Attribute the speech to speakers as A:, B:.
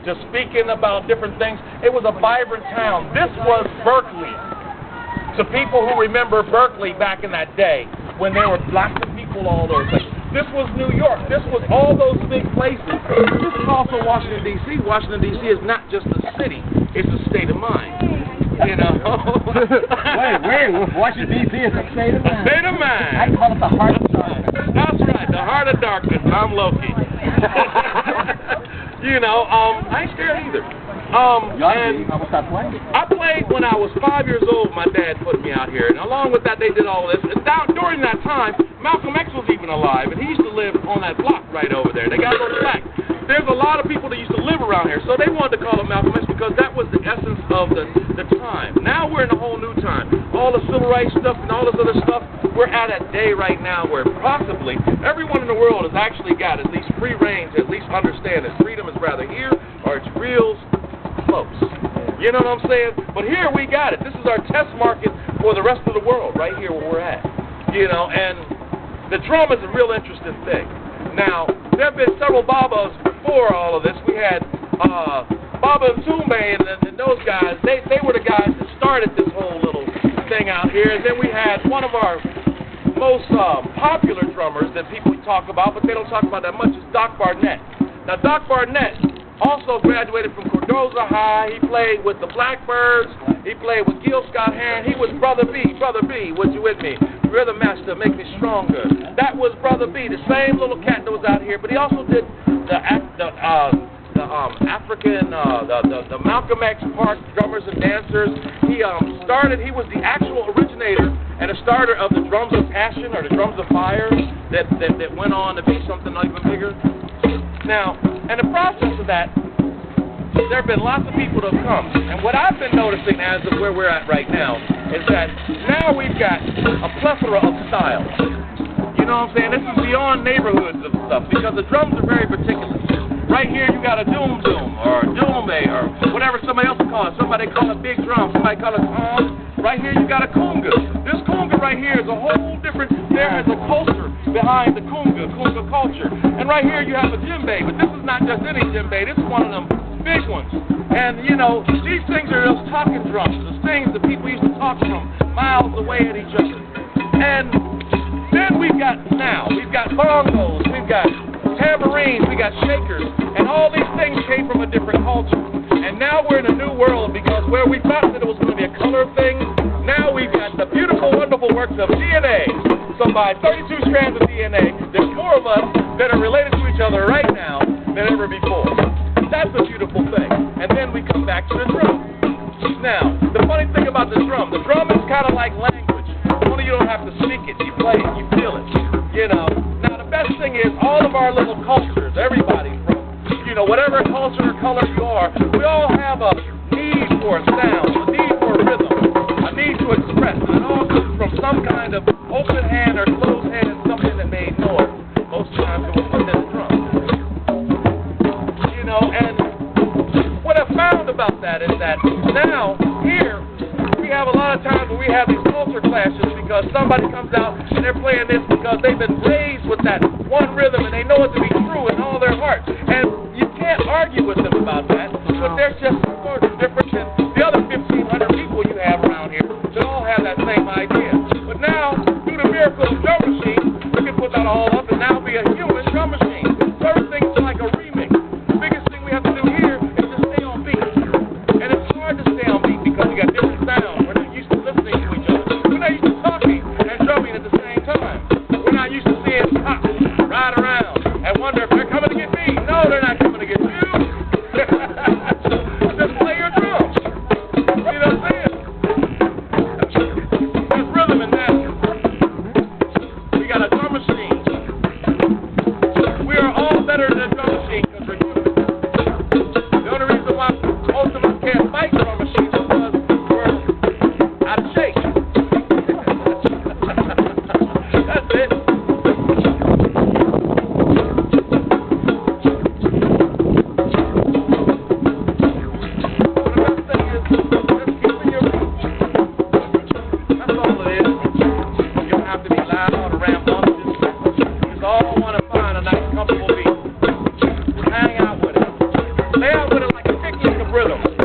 A: to speaking about different things. It was a vibrant town. This was Berkeley. To people who remember Berkeley back in that day, when there were lots of people all over the place. This was New York. This was all those big places. This is also Washington, D.C. Washington, D.C. is not just a city. It's a state of mind. You know?
B: wait. Washington, D.C. is a state of mind.
A: A state of mind.
B: I call it the heart of darkness.
A: That's right. The heart of darkness. I'm Loki. You know, I ain't scared either. And I played when I was 5 years old. My dad put me out here, and along with that, they did all this. And during that time, Malcolm X was even alive, and he used to live on that block right over there. They got those plaques. There's a lot of people that used to live around here, so they wanted to call it Malcolm X because that was the essence of the time. Now we're in a whole new time. All the civil rights stuff and all this other stuff, we're at a day right now where possibly everyone in the world has actually got at least free reign to at least understand that freedom is rather here or it's real close. You know what I'm saying? But here we got it. This is our test market for the rest of the world right here where we're at. You know, and the drum is a real interesting thing. Now, there have been several Babas before all of this. We had Baba and Tume and those guys. They were the guys that started this whole little thing out here. And then we had one of our most popular drummers that people talk about, but they don't talk about that much, is Doc Barnett. Now, Doc Barnett also graduated from Cordoza High. He played with the Blackbirds. He played with Gil Scott-Heron. He was Brother B. Brother B, was you with me? Rhythm Master, Make Me Stronger. That was Brother B, the same little cat that was out here. But he also did the Malcolm X Park drummers and dancers. He was the actual originator and a starter of the drums of passion or the drums of fire that went on to be something even bigger. Now, in the process of that, there have been lots of people that have come. And what I've been noticing as of where we're at right now is that now we've got a plethora of styles. You know what I'm saying? This is beyond neighborhoods of stuff because the drums are very particular. Right here you got a doom or a doombe or whatever somebody else will call it. Somebody call it big drum, somebody call it tom. Right here you got a kunga. This kunga right here is a whole different, there is a culture behind the kunga culture. And right here you have a djembe, but this is not just any djembe, this is one of them big ones. And you know, these things are those talking drums, those things that people used to talk from miles away at each other. And then we've got bongos, we've got tambourines, we got shakers, and all these things came from a different culture. And now we're in a new world because where we thought that it was going to be a color thing, now we've got the beautiful, wonderful works of DNA. So by 32 strands of DNA, there's more of us that are related to each other right now than ever before. That's a beautiful thing. And then we come back to the drum. Now, the funny thing about the drum is kind of like language. Only you don't have to speak it. You play it. You feel it. You know. Now, the best thing is all of our little cultures, everybody from, you know, whatever culture or color you are, we all have a need for a sound, a need for a rhythm, a need to express. And it all comes from some kind of open hand or closed hand and something that made noise. Most times it was within the drum. You know, and what I found about that is that now, here, we have a lot of times when we have these culture clashes because somebody comes out and they're playing this because they've been raised with that one rhythm and they know it to be true in all their heart. And you can't argue with them about that, but they're just sort of different than the other 1,500 people you have around here that all have that same idea. But now, through the miracle of drum machine, we can put that all up and now be a human drum machine. So everything's like a remix. The biggest thing we have to do here is just stay on beat. And it's hard to stay on beat because we got different sounds. We're not used to listening to each other. We're not used to talking and drumming at the same time. We're not used to seeing cops ride around and wonder if they're coming to get me. No, they're not coming to get you. Just play your drums. with it like a picnic of rhythm.